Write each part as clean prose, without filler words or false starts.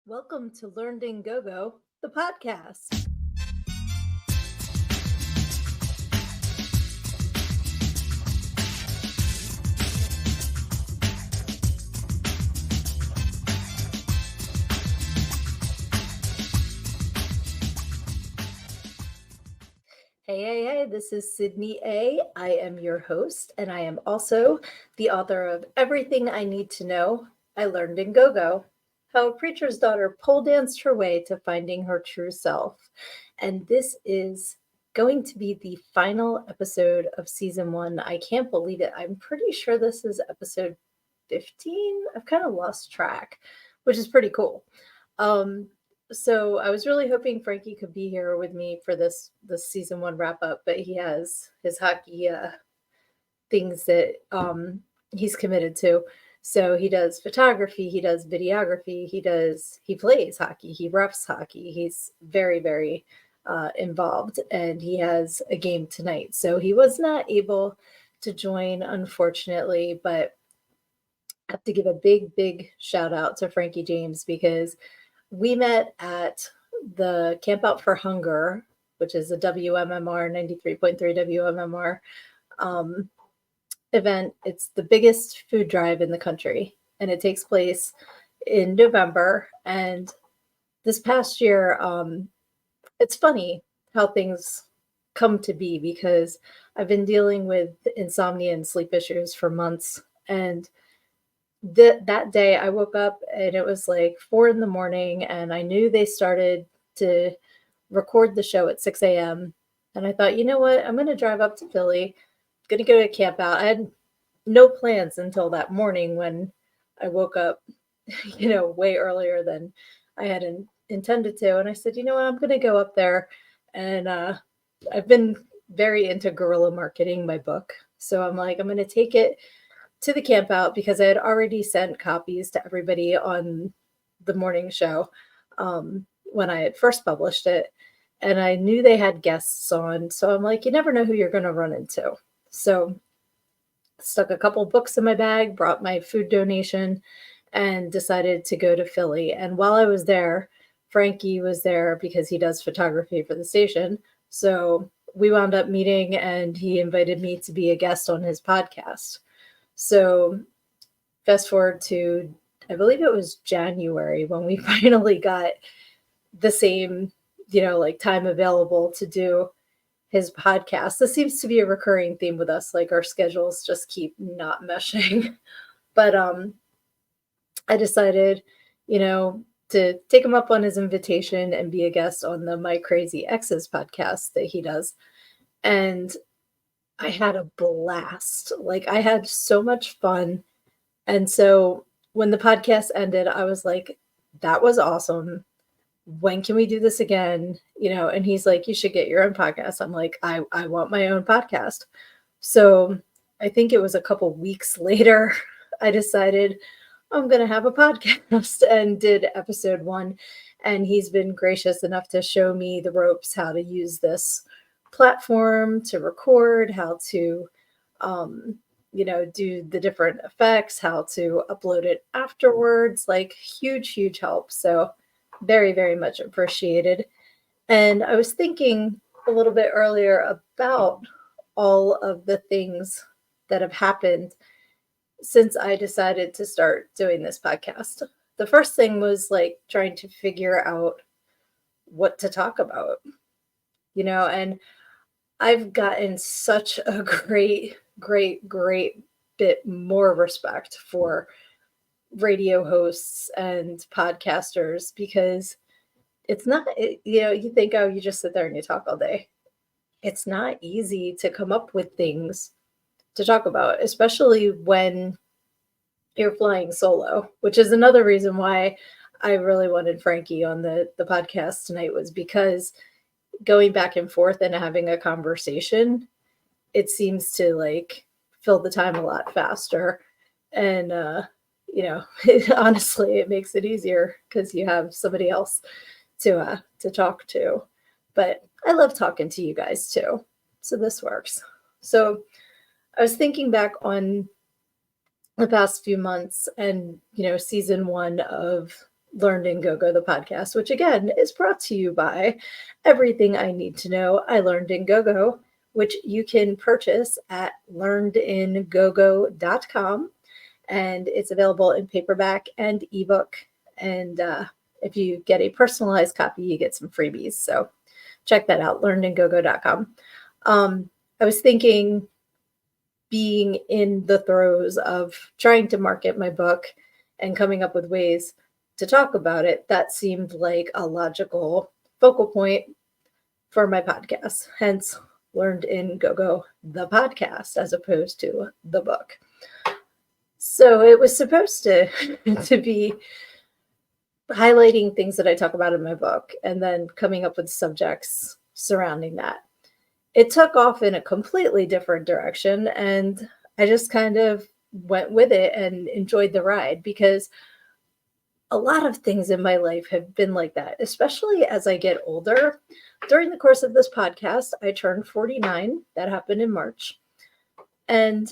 Welcome to Learned in Go-Go, the podcast. Hey, this is Sydnee A. I am your host, and I am also the author of Everything I Need to Know I Learned in Go-Go, How a Preacher's Daughter Pole Danced Her Way to Finding Her True Self. And this is going to be the final episode of season 1. I can't believe it. I'm pretty sure this is episode 15. I've kind of lost track, which is pretty cool. So I was really hoping Frankie could be here with me for this season 1 wrap up, but he has his hockey things that he's committed to. So he does photography, he does videography, he plays hockey, he refs hockey. He's very, very involved, and he has a game tonight. So he was not able to join, unfortunately, but I have to give a big, big shout out to Frankie James because we met at the Camp Out for Hunger, which is a WMMR 93.3 WMMR event. It's the biggest food drive in the country, and it takes place in November. And this past year, it's funny how things come to be because I've been dealing with insomnia and sleep issues for months. And that day I woke up and it was like 4 a.m, and I knew they started to record the show at 6 a.m. And I thought, you know what? I'm going to drive up to Philly. I'm going to go to camp out. I had no plans until that morning when I woke up, way earlier than I had intended to. And I said, you know what? I'm going to go up there. And I've been very into guerrilla marketing my book. So I'm like, I'm going to take it to the camp out because I had already sent copies to everybody on the morning show when I had first published it. And I knew they had guests on. So I'm like, you never know who you're going to run into. So stuck a couple books in my bag, brought my food donation, and decided to go to Philly. And while I was there, Frankie was there because he does photography for the station. So we wound up meeting, and he invited me to be a guest on his podcast. So fast forward to, I believe it was January when we finally got the same, time available to do his podcast. This seems to be a recurring theme with us. Like our schedules just keep not meshing. But I decided, to take him up on his invitation and be a guest on the My Crazy Exes podcast that he does. And I had a blast. Like I had so much fun. And so when the podcast ended, I was like, that was awesome. When can we do this again? And he's like, you should get your own podcast. I'm like, I want my own podcast. So I think it was a couple weeks later, I decided I'm going to have a podcast and did episode 1. And he's been gracious enough to show me the ropes, how to use this platform to record, how to, do the different effects, how to upload it afterwards, like huge, huge help. So very, very much appreciated. And I was thinking a little bit earlier about all of the things that have happened since I decided to start doing this podcast. The first thing was like trying to figure out what to talk about, and I've gotten such a great bit more respect for radio hosts and podcasters because it's not, you think, oh, you just sit there and you talk all day. It's not easy to come up with things to talk about, especially when you're flying solo, which is another reason why I really wanted Frankie on the podcast tonight, was because going back and forth and having a conversation, it seems to like fill the time a lot faster. And, honestly, it makes it easier because you have somebody else to talk to. But I love talking to you guys too. So this works. So I was thinking back on the past few months and, season 1 of Learned in Go-Go, the podcast, which again is brought to you by Everything I Need to Know I Learned in Go-Go, which you can purchase at learnedingogo.com. And it's available in paperback and ebook. And if you get a personalized copy, you get some freebies. So check that out, learnedingogo.com. I was thinking, being in the throes of trying to market my book and coming up with ways to talk about it, that seemed like a logical focal point for my podcast. Hence, Learned in Go-Go, the podcast, as opposed to the book. So it was supposed to be highlighting things that I talk about in my book and then coming up with subjects surrounding that. It took off in a completely different direction, and I just kind of went with it and enjoyed the ride, because a lot of things in my life have been like that, especially as I get older. During the course of this podcast, I turned 49. That happened in March. And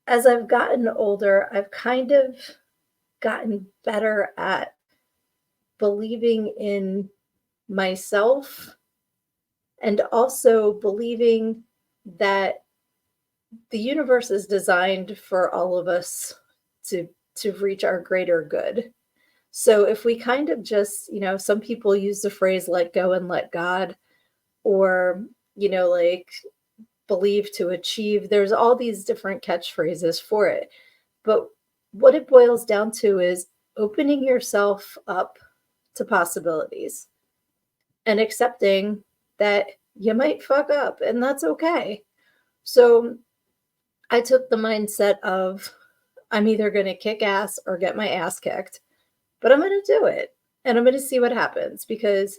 as I've gotten older, I've kind of gotten better at believing in myself, and also believing that the universe is designed for all of us to reach our greater good. So if we kind of just, some people use the phrase let go and let God, or, like believe to achieve. There's all these different catchphrases for it. But what it boils down to is opening yourself up to possibilities and accepting that you might fuck up, and that's okay. So I took the mindset of, I'm either going to kick ass or get my ass kicked, but I'm going to do it, and I'm going to see what happens, because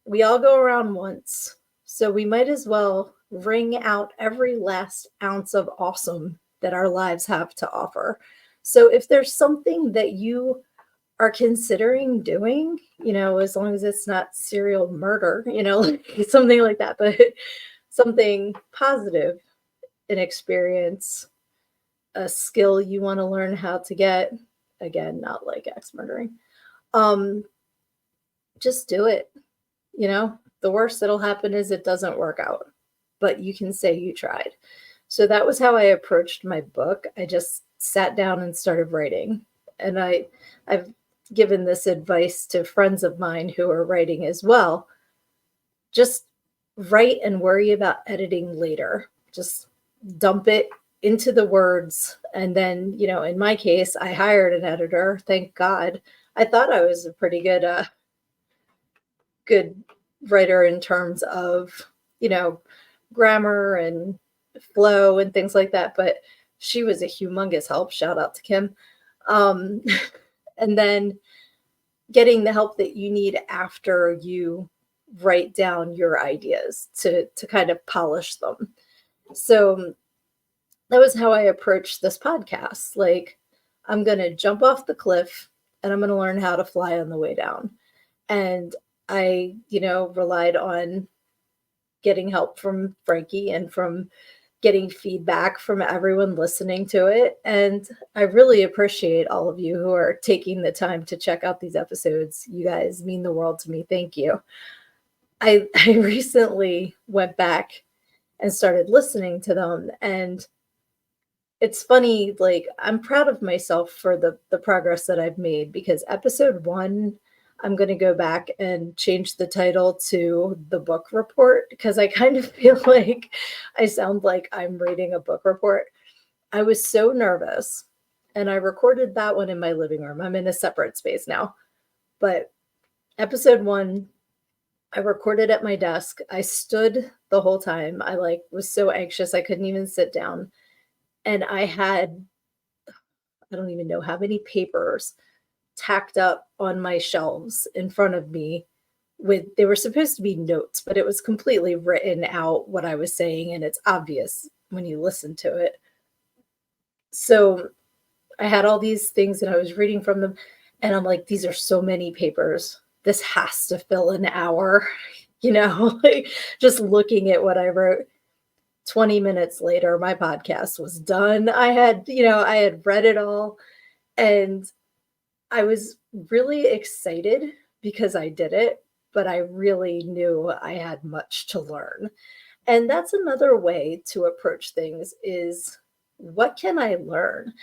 we all go around once. So we might as well wring out every last ounce of awesome that our lives have to offer. So if there's something that you are considering doing, as long as it's not serial murder, something like that, but something positive, an experience, a skill you want to learn how to get, again, not like ex murdering, just do it. The worst that'll happen is it doesn't work out, but you can say you tried. So that was how I approached my book. I just sat down and started writing. And I've given this advice to friends of mine who are writing as well. Just write and worry about editing later. Just dump it into the words. And then, in my case, I hired an editor. Thank God. I thought I was a pretty good writer in terms of, grammar and flow and things like that. But she was a humongous help. Shout out to Kim. And then getting the help that you need after you write down your ideas to kind of polish them. So that was how I approached this podcast. Like, I'm going to jump off the cliff and I'm going to learn how to fly on the way down. And I, relied on getting help from Frankie and from getting feedback from everyone listening to it. And I really appreciate all of you who are taking the time to check out these episodes. You guys mean the world to me. Thank you. I recently went back and started listening to them, and it's funny, like, I'm proud of myself for the progress that I've made, because episode 1, I'm going to go back and change the title to The Book Report, because I kind of feel like I sound like I'm reading a book report. I was so nervous, and I recorded that one in my living room. I'm in a separate space now. But episode 1, I recorded at my desk. I stood the whole time. I was so anxious I couldn't even sit down. And I had, I don't even know how many papers tacked up on my shelves in front of me. They were supposed to be notes, but it was completely written out what I was saying, and it's obvious when you listen to it. So I had all these things and I was reading from them, and I'm like, these are so many papers. This has to fill an hour, like just looking at what I wrote. 20 minutes later, my podcast was done. I had read it all, and I was really excited because I did it, but I really knew I had much to learn. And that's another way to approach things is what can I learn?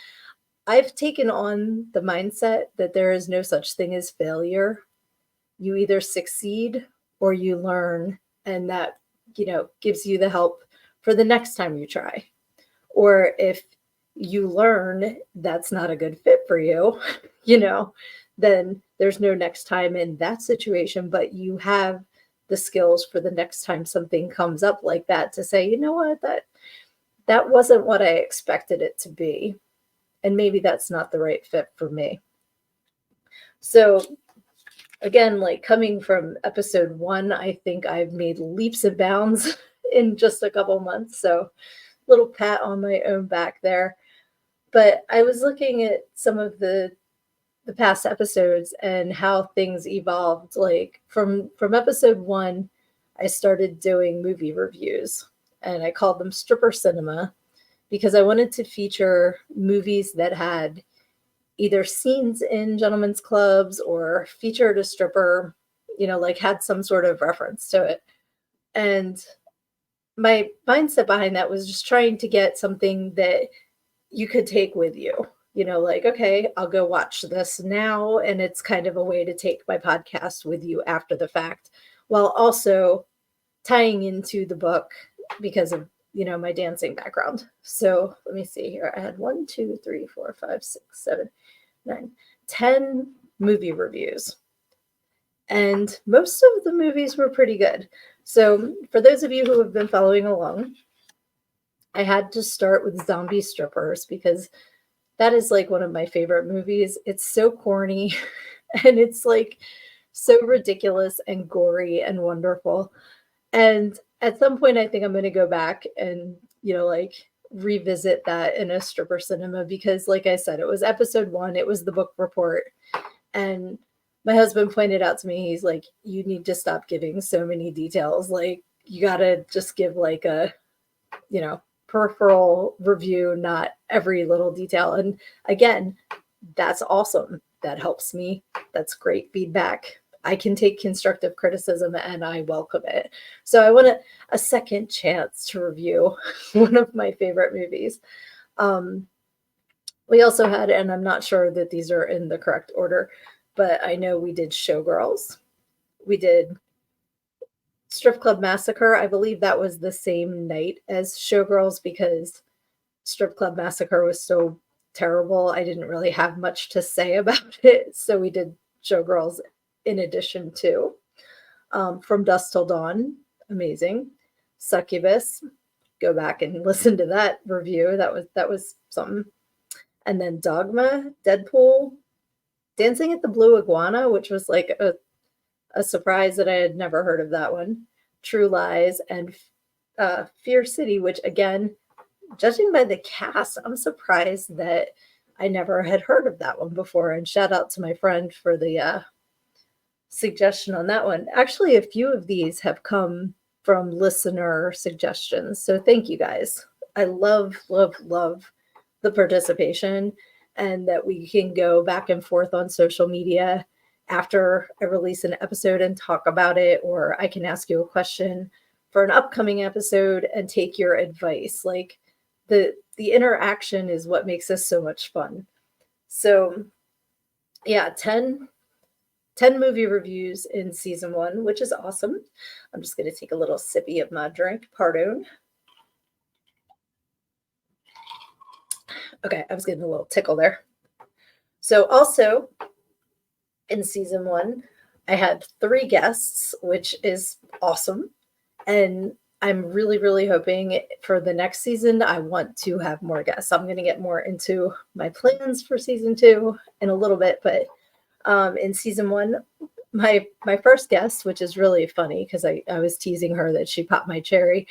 I've taken on the mindset that there is no such thing as failure. You either succeed or you learn, and that, gives you the help for the next time you try. Or if you learn that's not a good fit for you, you know, then there's no next time in that situation, but you have the skills for the next time something comes up like that to say, you know what, that wasn't what I expected it to be. And maybe that's not the right fit for me. So again, like coming from episode 1, I think I've made leaps and bounds in just a couple months. So little pat on my own back there. But I was looking at some of the past episodes and how things evolved. Like from episode 1, I started doing movie reviews, and I called them stripper cinema because I wanted to feature movies that had either scenes in gentlemen's clubs or featured a stripper, like had some sort of reference to it. And my mindset behind that was just trying to get something that you could take with you. Like, okay, I'll go watch this now. And it's kind of a way to take my podcast with you after the fact, while also tying into the book because of, my dancing background. So let me see here. I had 1, 2, 3, 4, 5, 6, 7, 9, 10 movie reviews. And most of the movies were pretty good. So for those of you who have been following along, I had to start with Zombie Strippers because that is like one of my favorite movies. It's so corny and it's like so ridiculous and gory and wonderful. And at some point, I think I'm going to go back and, like revisit that in a stripper cinema because, like I said, it was episode 1, it was the book report. And my husband pointed out to me, he's like, you need to stop giving so many details. Like, you got to just give like a, peripheral review, not every little detail. And again, that's awesome. That helps me. That's great feedback. I can take constructive criticism and I welcome it. So I want a second chance to review one of my favorite movies. We also had, and I'm not sure that these are in the correct order, but I know we did Showgirls. We did Strip Club Massacre. I believe that was the same night as Showgirls because Strip Club Massacre was so terrible. I didn't really have much to say about it. So we did Showgirls in addition to From Dusk Till Dawn. Amazing. Succubus. Go back and listen to that review. That was something. And then Dogma, Deadpool, Dancing at the Blue Iguana, which was like a surprise that I had never heard of that one. True Lies and Fear City, which again, judging by the cast, I'm surprised that I never had heard of that one before. And shout out to my friend for the suggestion on that one. Actually, a few of these have come from listener suggestions. So thank you guys. I love, love, love the participation and that we can go back and forth on social media after I release an episode and talk about it, or I can ask you a question for an upcoming episode and take your advice. Like the interaction is what makes this so much fun. So yeah, 10 movie reviews in season 1, which is awesome. I'm just going to take a little sippy of my drink. Pardon. Okay, I was getting a little tickle there. So also in season 1, I had 3 guests, which is awesome. And I'm really, really hoping for the next season, I want to have more guests. I'm going to get more into my plans for season 2 in a little bit. But in season 1, my first guest, which is really funny because I was teasing her that she popped my cherry,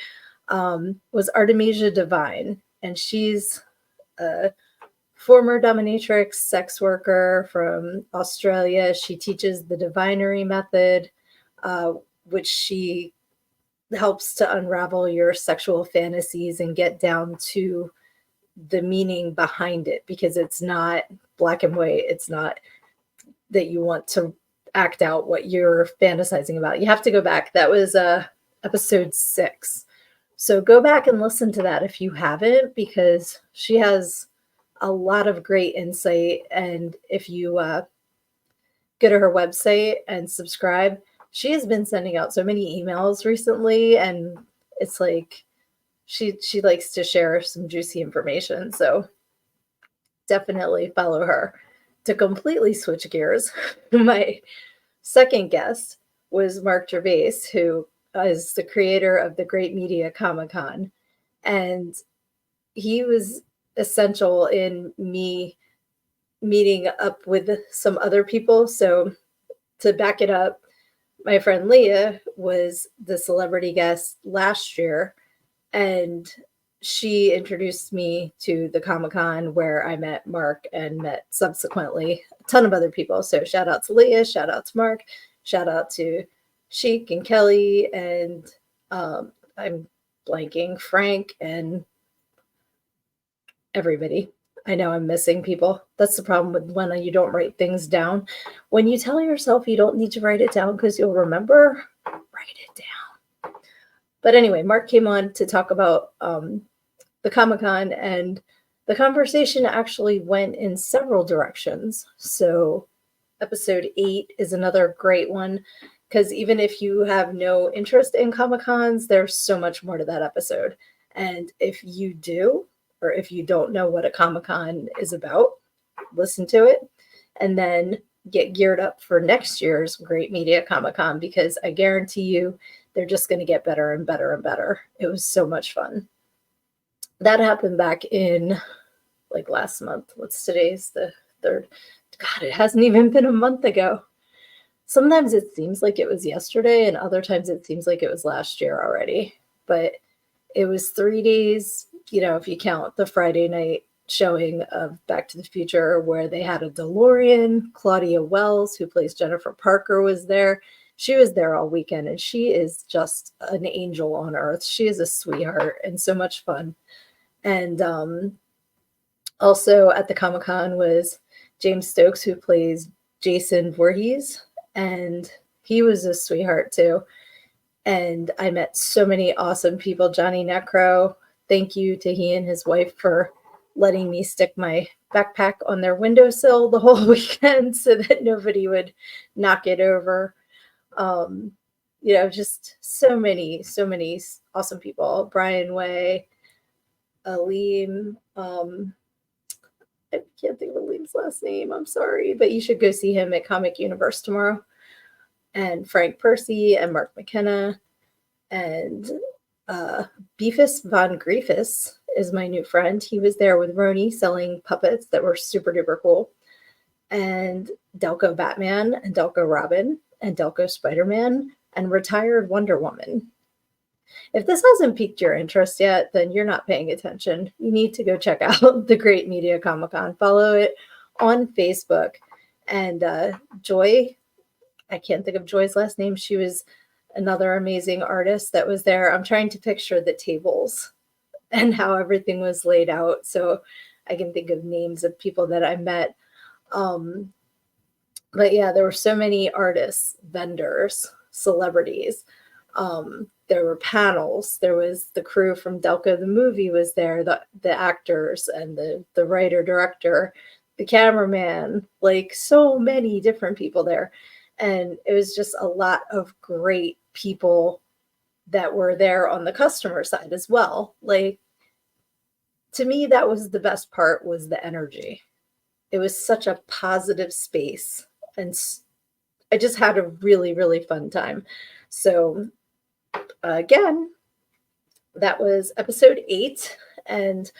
was Artemisia Devine. And she's a former dominatrix sex worker from Australia. She teaches the divinery method, which she helps to unravel your sexual fantasies and get down to the meaning behind it, because it's not black and white. It's not that you want to act out what you're fantasizing about. You have to go back. That was episode 6. So go back and listen to that if you haven't, because she has a lot of great insight. And if you go to her website and subscribe, she has been sending out so many emails recently, and it's like she likes to share some juicy information. So definitely follow her. To completely switch gears, my second guest was Mark Gervais, who is the creator of the Great Media Comic Con. And he was essential in me meeting up with some other people. So to back it up, my friend Leah was the celebrity guest last year, and she introduced me to the Comic-Con where I met Mark and met subsequently a ton of other people. So shout out to Leah, shout out to Mark, shout out to Sheik and Kelly, and I'm blanking, Frank, and everybody. I know I'm missing people. That's the problem with when you don't write things down. When you tell yourself you don't need to write it down because you'll remember, write it down. But anyway, Mark came on to talk about the Comic-Con, and the conversation actually went in several directions. So episode 8 is another great one, because even if you have no interest in Comic-Cons, there's so much more to that episode. And if you do, or if you don't know what a Comic-Con is about, listen to it and then get geared up for next year's Great Media Comic-Con, because I guarantee you they're just going to get better and better and better. It was so much fun. That happened back in like last month. What's today's the 3rd? God, it hasn't even been a month ago. Sometimes it seems like it was yesterday, and other times it seems like it was last year already. But it was 3 days, if you count the Friday night showing of Back to the Future, where they had a DeLorean. Claudia Wells, who plays Jennifer Parker, was there. She was there all weekend, and she is just an angel on earth. She is a sweetheart and so much fun. And also at the Comic-Con was James Stokes, who plays Jason Voorhees, and he was a sweetheart too. And I met so many awesome people. Johnny Necro, thank you to he and his wife for letting me stick my backpack on their windowsill the whole weekend so that nobody would knock it over. Just so many awesome people. Brian Way, Aleem, I can't think of Aleem's last name. I'm sorry, but you should go see him at Comic Universe tomorrow. And Frank Percy and Mark McKenna and Beefus Von Griefus is my new friend. He was there with Roni selling puppets that were super duper cool. And Delco Batman and Delco Robin and Delco Spider-Man and retired Wonder Woman. If this hasn't piqued your interest yet, then you're not paying attention. You need to go check out the Great Media Comic-Con. Follow it on Facebook. And Joy, I can't think of Joy's last name. She was another amazing artist that was there. I'm trying to picture the tables and how everything was laid out, so I can think of names of people that I met. But yeah, there were so many artists, vendors, celebrities. There were panels. There was the crew from Delco the movie was there, the actors and the writer, director, the cameraman, like so many different people there. And it was just a lot of great people that were there on the customer side as well. Like, to me, that was the best part, was the energy. It was such a positive space. And I just had a really, really fun time. So again, that was episode 8. And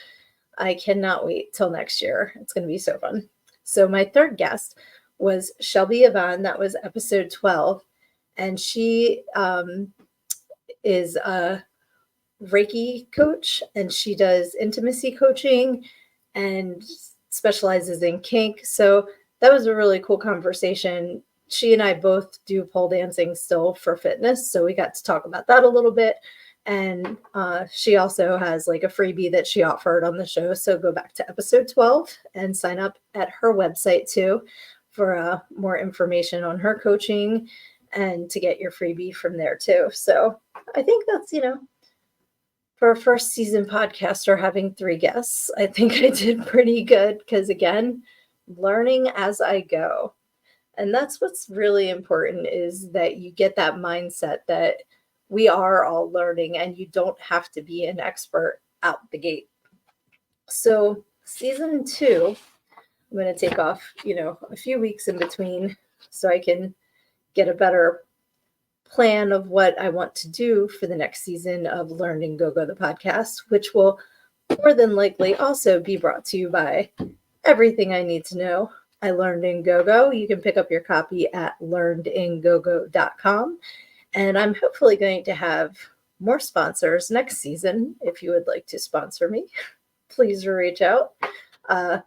I cannot wait till next year. It's going to be so fun. So my third guest was Shelby Yvonne. That was episode 12. And she is a Reiki coach, and she does intimacy coaching and specializes in kink. So that was a really cool conversation. She and I both do pole dancing still for fitness. So we got to talk about that a little bit. And she also has like a freebie that she offered on the show. So go back to episode 12 and sign up at her website too for more information on her coaching and to get your freebie from there too. So I think that's, for a first season podcaster having 3 guests, I think I did pretty good because, again, learning as I go. And that's what's really important, is that you get that mindset that we are all learning and you don't have to be an expert out the gate. So season 2, I'm going to take off, a few weeks in between so I can get a better plan of what I want to do for the next season of Learn and Go Go, the podcast, which will more than likely also be brought to you by Everything I Need to Know I Learned in Go Go. You can pick up your copy at learnedingogo.com. And I'm hopefully going to have more sponsors next season. If you would like to sponsor me, please reach out. My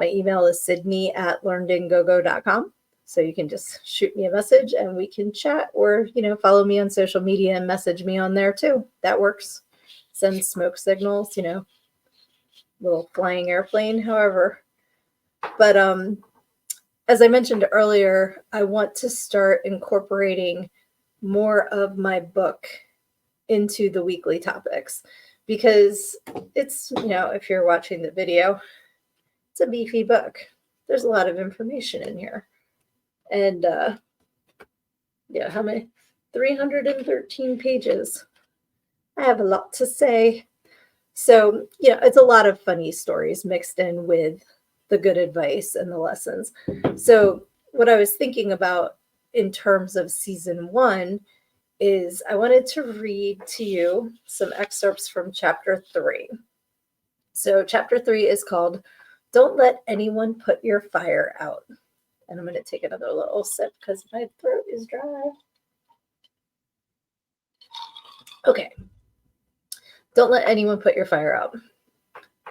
email is Sydnee at learnedingogo.com. So you can just shoot me a message and we can chat, or, follow me on social media and message me on there too. That works. Send smoke signals, little flying airplane, however. But as I mentioned earlier, I want to start incorporating more of my book into the weekly topics, because it's, if you're watching the video, it's a beefy book. There's a lot of information in here. And how many? 313 pages. I have a lot to say. So, it's a lot of funny stories mixed in with the good advice and the lessons. So what I was thinking about in terms of season 1 is I wanted to read to you some excerpts from chapter 3. So chapter 3 is called Don't Let Anyone Put Your Fire Out. And I'm going to take another little sip because my throat is dry. Okay. Don't let anyone put your fire out.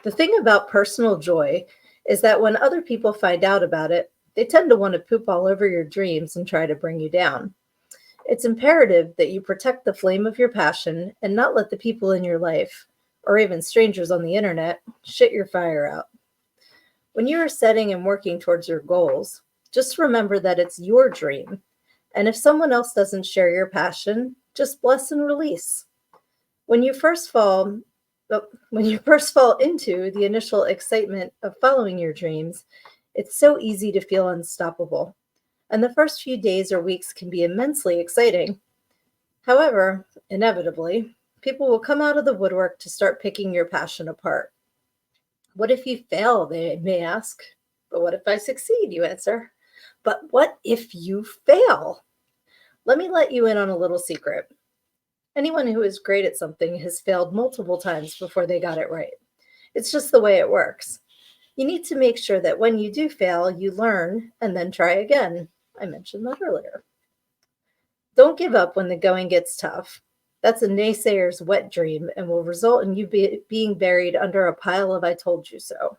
The thing about personal joy is that when other people find out about it, they tend to want to poop all over your dreams and try to bring you down. It's imperative that you protect the flame of your passion and not let the people in your life, or even strangers on the internet, shit your fire out. When you are setting and working towards your goals, just remember that it's your dream. And if someone else doesn't share your passion, just bless and release. When you first fall into the initial excitement of following your dreams, it's so easy to feel unstoppable. And the first few days or weeks can be immensely exciting. However, inevitably, people will come out of the woodwork to start picking your passion apart. What if you fail, they may ask. But what if I succeed, you answer. But what if you fail? Let me let you in on a little secret. Anyone who is great at something has failed multiple times before they got it right. It's just the way it works. You need to make sure that when you do fail, you learn and then try again. I mentioned that earlier. Don't give up when the going gets tough. That's a naysayer's wet dream and will result in you being buried under a pile of I told you so.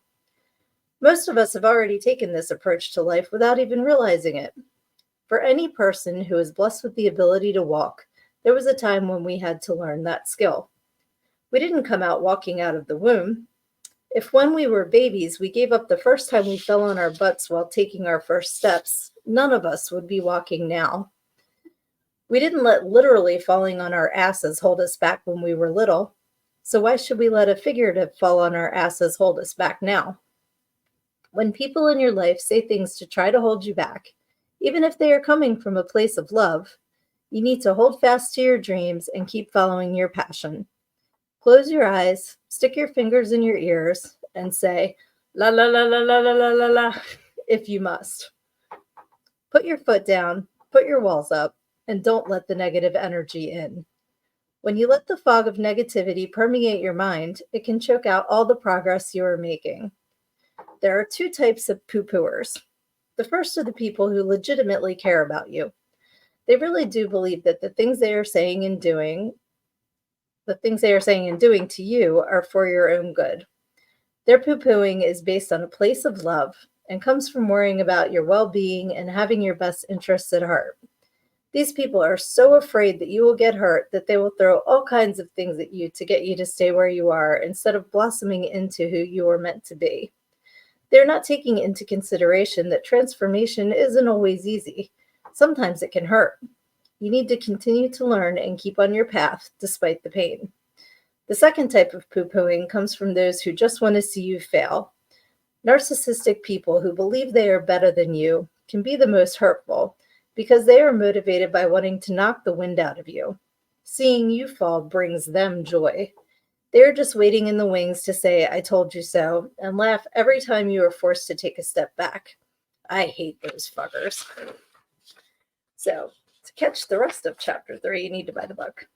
Most of us have already taken this approach to life without even realizing it. For any person who is blessed with the ability to walk, there was a time when we had to learn that skill. We didn't come out walking out of the womb. If when we were babies, we gave up the first time we fell on our butts while taking our first steps, none of us would be walking now. We didn't let literally falling on our asses hold us back when we were little. So why should we let a figurative fall on our asses hold us back now? When people in your life say things to try to hold you back, even if they are coming from a place of love, you need to hold fast to your dreams and keep following your passion. Close your eyes, stick your fingers in your ears, and say, la la la la la la la la la, if you must. Put your foot down, put your walls up, and don't let the negative energy in. When you let the fog of negativity permeate your mind, it can choke out all the progress you are making. There are 2 types of poo-pooers. The first are the people who legitimately care about you. They really do believe that the things they are saying and doing to you are for your own good. Their poo-pooing is based on a place of love and comes from worrying about your well-being and having your best interests at heart. These people are so afraid that you will get hurt that they will throw all kinds of things at you to get you to stay where you are instead of blossoming into who you are meant to be. They're not taking into consideration that transformation isn't always easy. Sometimes it can hurt. You need to continue to learn and keep on your path despite the pain. The second type of poo-pooing comes from those who just want to see you fail. Narcissistic people who believe they are better than you can be the most hurtful because they are motivated by wanting to knock the wind out of you. Seeing you fall brings them joy. They're just waiting in the wings to say, I told you so, and laugh every time you are forced to take a step back. I hate those fuckers. So, to catch the rest of chapter 3, you need to buy the book.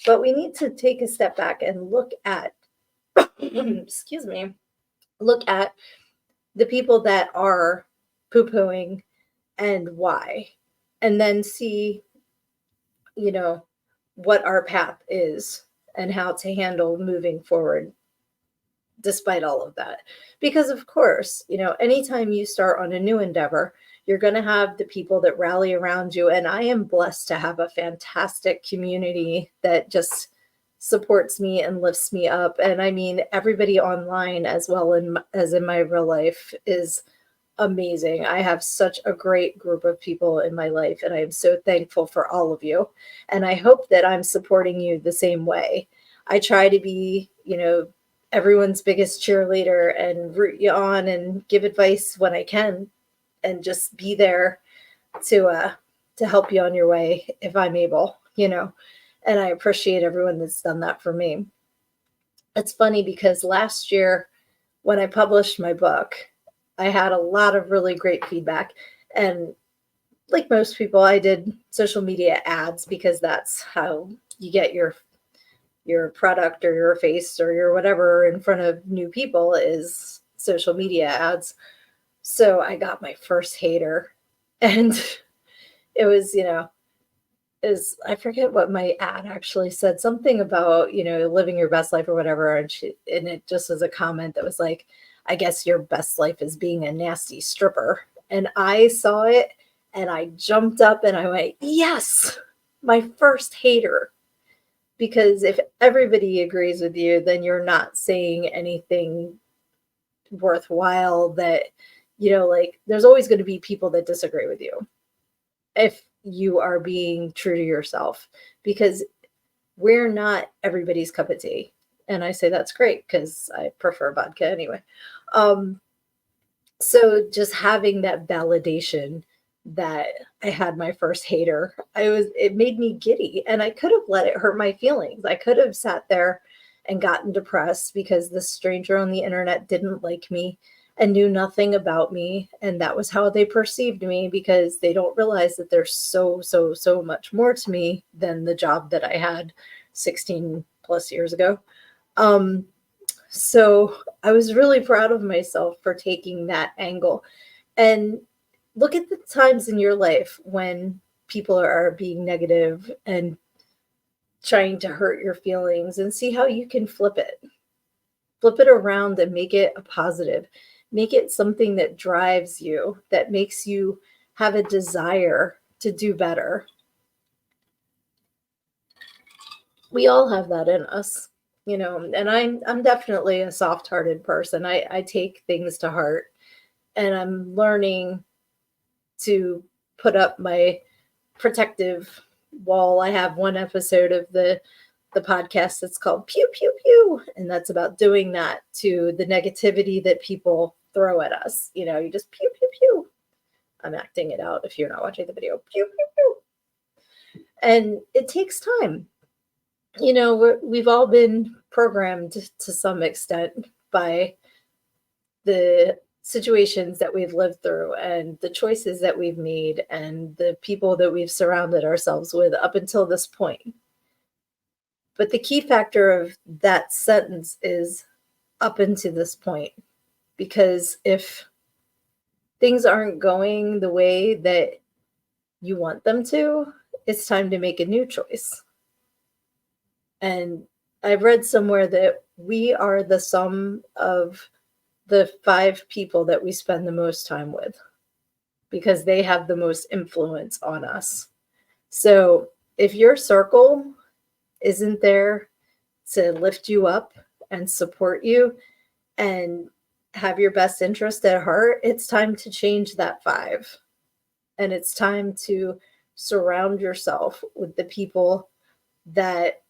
But we need to take a step back and look at, excuse me, look at the people that are poo-pooing and why, and then see, what our path is and how to handle moving forward despite all of that. Because of course, anytime you start on a new endeavor, you're going to have the people that rally around you. And I am blessed to have a fantastic community that just supports me and lifts me up. And I mean, everybody online as well as in my real life is amazing. I have such a great group of people in my life, and I am so thankful for all of you. And I hope that I'm supporting you the same way. I try to be, everyone's biggest cheerleader and root you on and give advice when I can, and just be there to help you on your way if I'm able, and I appreciate everyone that's done that for me. It's funny because last year when I published my book, I had a lot of really great feedback. And like most people, I did social media ads because that's how you get your product or your face or your whatever in front of new people, is social media ads. So I got my first hater, and it was, I forget what my ad actually said, something about, living your best life or whatever. And it just was a comment that was like, I guess your best life is being a nasty stripper. And I saw it and I jumped up and I went, yes, my first hater. Because if everybody agrees with you, then you're not saying anything worthwhile. That, there's always going to be people that disagree with you if you are being true to yourself, because we're not everybody's cup of tea. And I say that's great because I prefer vodka anyway. So just having that validation that I had my first hater, it made me giddy, and I could have let it hurt my feelings. I could have sat there and gotten depressed because this stranger on the internet didn't like me and knew nothing about me. And that was how they perceived me, because they don't realize that there's so much more to me than the job that I had 16 plus years ago. So I was really proud of myself for taking that angle. And look at the times in your life when people are being negative and trying to hurt your feelings, and see how you can flip it around and make it a positive, make it something that drives you, that makes you have a desire to do better. We all have that in us, and I'm definitely a soft-hearted person. I take things to heart, and I'm learning to put up my protective wall. I have one episode of the podcast that's called Pew Pew Pew, and that's about doing that to the negativity that people throw at us. You just pew pew pew. I'm acting it out if you're not watching the video. Pew pew pew. And it takes time. We've all been programmed to some extent by the situations that we've lived through and the choices that we've made and the people that we've surrounded ourselves with up until this point. But the key factor of that sentence is up until this point, because if things aren't going the way that you want them to, it's time to make a new choice. And I've read somewhere that we are the sum of the 5 people that we spend the most time with, because they have the most influence on us. So if your circle isn't there to lift you up and support you and have your best interest at heart, it's time to change that 5. And it's time to surround yourself with the people that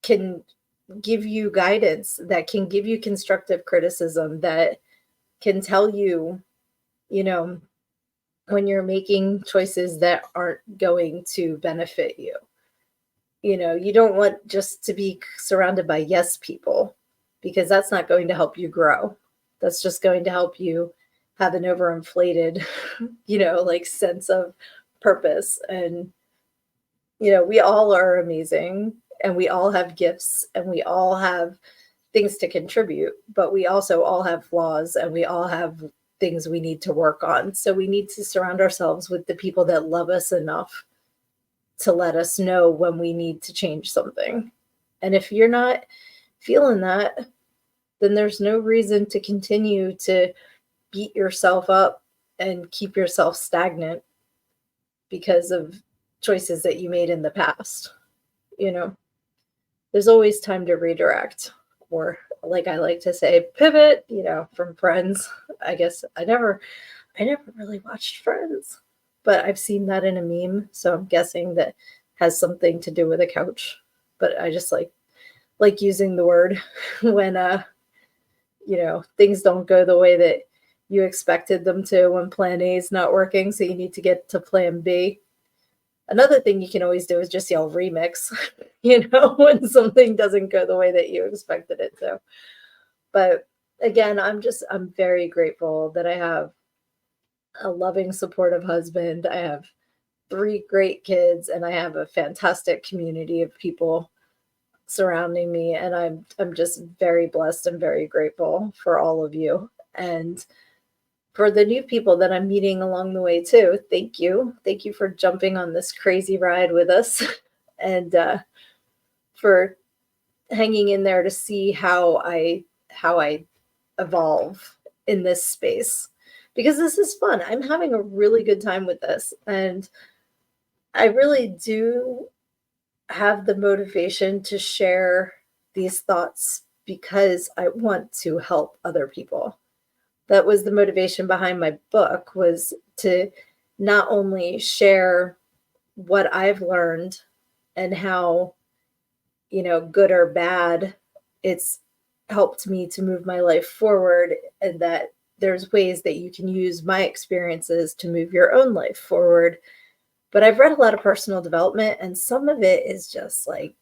can give you guidance, that can give you constructive criticism, that can tell you, you know, when you're making choices that aren't going to benefit you. You don't want just to be surrounded by yes people, because that's not going to help you grow. That's just going to help you have an overinflated, like sense of purpose. And, we all are amazing, and we all have gifts, and we all have things to contribute, but we also all have flaws, and we all have things we need to work on. So we need to surround ourselves with the people that love us enough to let us know when we need to change something. And if you're not feeling that, then there's no reason to continue to beat yourself up and keep yourself stagnant because of choices that you made in the past. There's always time to redirect, or like I like to say, pivot, from Friends. I guess I never really watched Friends, but I've seen that in a meme, so I'm guessing that has something to do with a couch. But I just like using the word when things don't go the way that you expected them to, when plan A is not working, so you need to get to plan B. Another thing you can always do is just yell remix, when something doesn't go the way that you expected it to. But again, I'm very grateful that I have a loving, supportive husband. I have 3 great kids, and I have a fantastic community of people surrounding me. And I'm just very blessed and very grateful for all of you. And for the new people that I'm meeting along the way too, thank you. Thank you for jumping on this crazy ride with us and for hanging in there to see how I evolve in this space, because this is fun. I'm having a really good time with this, and I really do have the motivation to share these thoughts because I want to help other people. That was the motivation behind my book, was to not only share what I've learned and how, good or bad, it's helped me to move my life forward, and that there's ways that you can use my experiences to move your own life forward. But I've read a lot of personal development, and some of it is just like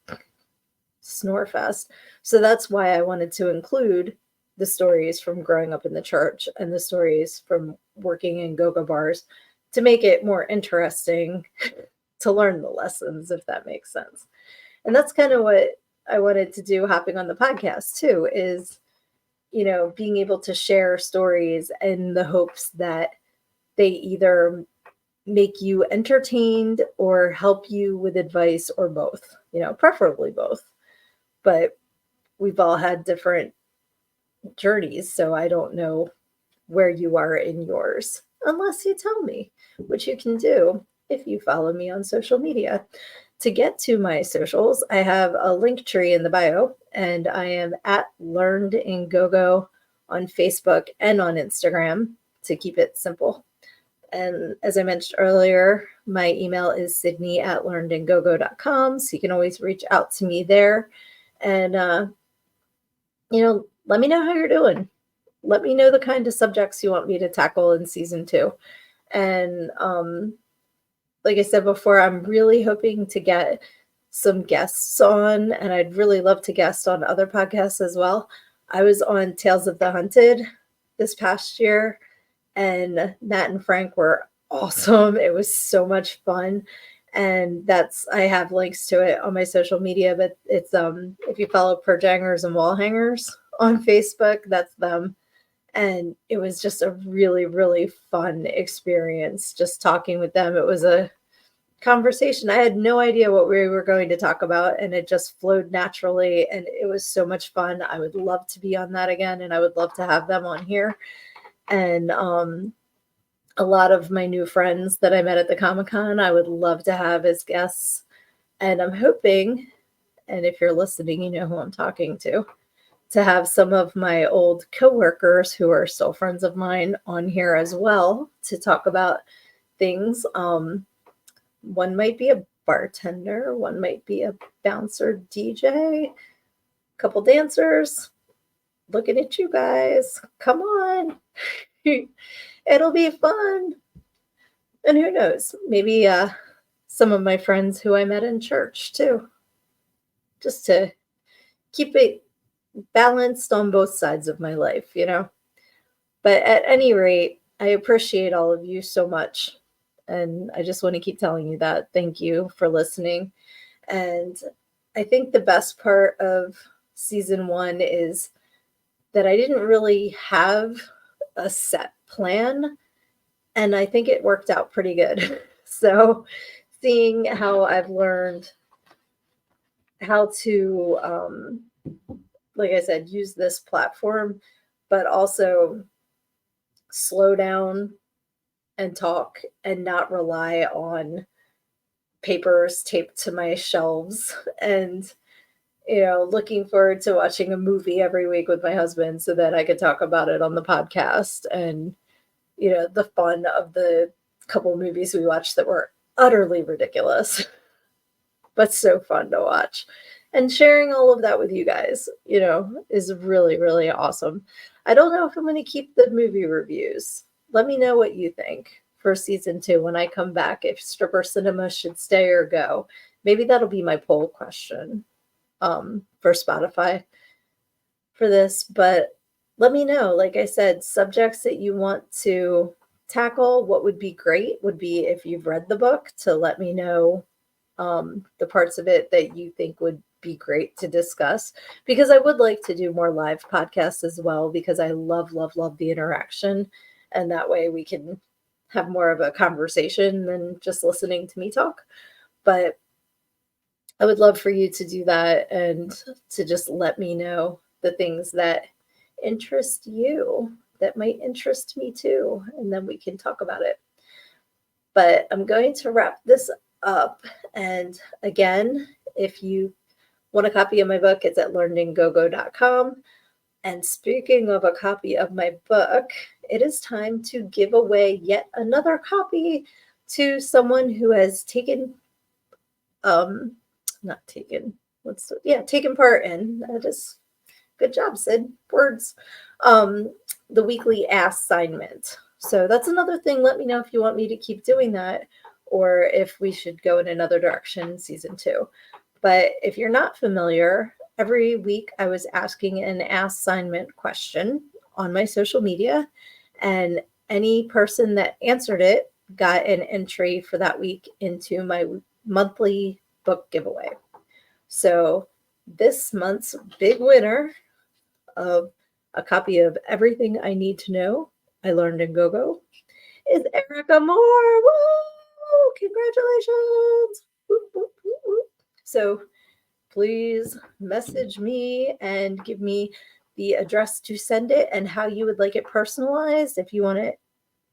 snore fest. So that's why I wanted to include the stories from growing up in the church and the stories from working in go-go bars to make it more interesting to learn the lessons, if that makes sense. And that's kind of what I wanted to do hopping on the podcast too, is, being able to share stories in the hopes that they either make you entertained or help you with advice, or both, preferably both. But we've all had different journeys, so I don't know where you are in yours unless you tell me, which you can do if you follow me on social media. To get to my socials, I have a link tree in the bio, and I am at Learned in Go-Go on Facebook and on Instagram, to keep it simple. And as I mentioned earlier, my email is sydnee@learnedingogo.com, so you can always reach out to me there. And, let me know how you're doing. Let me know the kind of subjects you want me to tackle in season 2. And like I said before, I'm really hoping to get some guests on, and I'd really love to guest on other podcasts as well. I was on Tales of the Hunted this past year, and Matt and Frank were awesome. It was so much fun. And I have links to it on my social media, but it's if you follow Projangers and Wall Hangers on Facebook, that's them. And it was just a really, really fun experience just talking with them. It was a conversation. I had no idea what we were going to talk about, and it just flowed naturally, and it was so much fun. I would love to be on that again, and I would love to have them on here. And a lot of my new friends that I met at the Comic-Con, I would love to have as guests. And I'm hoping, and if you're listening, you know who I'm talking to to have some of my old coworkers who are still friends of mine on here as well to talk about things. One might be a bartender, one might be a bouncer DJ, a couple dancers. Looking at you guys. Come on. It'll be fun. And who knows? Maybe some of my friends who I met in church too. Just to keep it balanced on both sides of my life, you know? But at any rate, I appreciate all of you so much. And I just want to keep telling you that. Thank you for listening. And I think the best part of season 1 is that I didn't really have a set plan. And I think it worked out pretty good. So seeing how I've learned how to, like I said, use this platform, but also slow down and talk and not rely on papers taped to my shelves and looking forward to watching a movie every week with my husband so that I could talk about it on the podcast, and the fun of the couple movies we watched that were utterly ridiculous but so fun to watch, and sharing all of that with you guys is really, really awesome. I don't know if I'm going to keep the movie reviews. Let me know what you think for season 2 when I come back, if stripper cinema should stay or go. Maybe that'll be my poll question for Spotify for this. But let me know, like I said, subjects that you want to tackle. What would be great would be if you've read the book, to let me know the parts of it that you think would be great to discuss, because I would like to do more live podcasts as well, because I love, love, love the interaction. And that way we can have more of a conversation than just listening to me talk. But I would love for you to do that and to just let me know the things that interest you that might interest me too. And then we can talk about it. But I'm going to wrap this up. And again, if you want a copy of my book, it's at learnedandgogo.com. And speaking of a copy of my book, it is time to give away yet another copy to someone who has taken taken part in, that is, good job, Sid, words, the weekly assignment. So that's another thing. Let me know if you want me to keep doing that, or if we should go in another direction in season 2. But if you're not familiar, every week I was asking an assignment question on my social media, and any person that answered it got an entry for that week into my monthly book giveaway. So this month's big winner of a copy of Everything I Need to Know I Learned in Go-Go is Erica Moore. Woo! Congratulations! Whoop, whoop, whoop, whoop. So please message me and give me the address to send it and how you would like it personalized. If you want it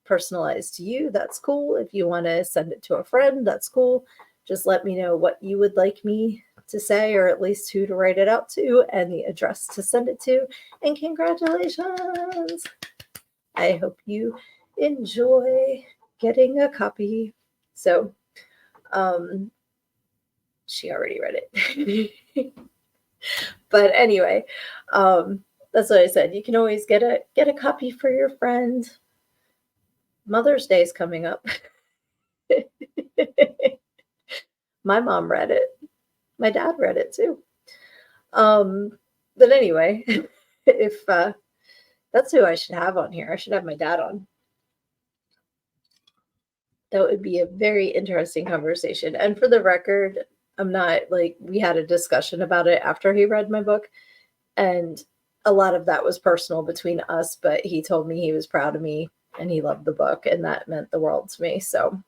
personalized to you, that's cool. If you want to send it to a friend, that's cool. Just let me know what you would like me to say, or at least who to write it out to, and the address to send it to. And congratulations! I hope you enjoy getting a copy. So, she already read it. But anyway, that's what I said. You can always get a copy for your friend. Mother's Day is coming up. My mom read it. My dad read it too. But anyway, if that's who I should have on here, I should have my dad on. That would be a very interesting conversation. And for the record, I'm not, like, we had a discussion about it after he read my book, and a lot of that was personal between us, but he told me he was proud of me and he loved the book, and that meant the world to me. So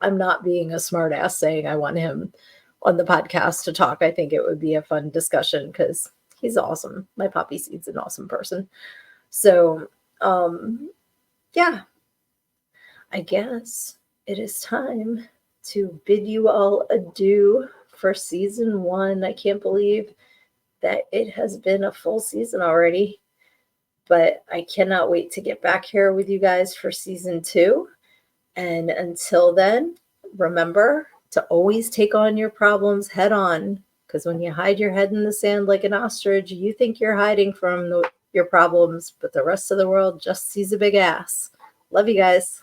I'm not being a smart ass saying I want him on the podcast to talk. I think it would be a fun discussion because he's awesome. My Poppy Seed's an awesome person. So, yeah, I guess it is time to bid you all adieu for season 1. I can't believe that it has been a full season already, but I cannot wait to get back here with you guys for season 2. And until then, remember to always take on your problems head on, because when you hide your head in the sand like an ostrich, you think you're hiding from your problems, but the rest of the world just sees a big ass. Love you guys.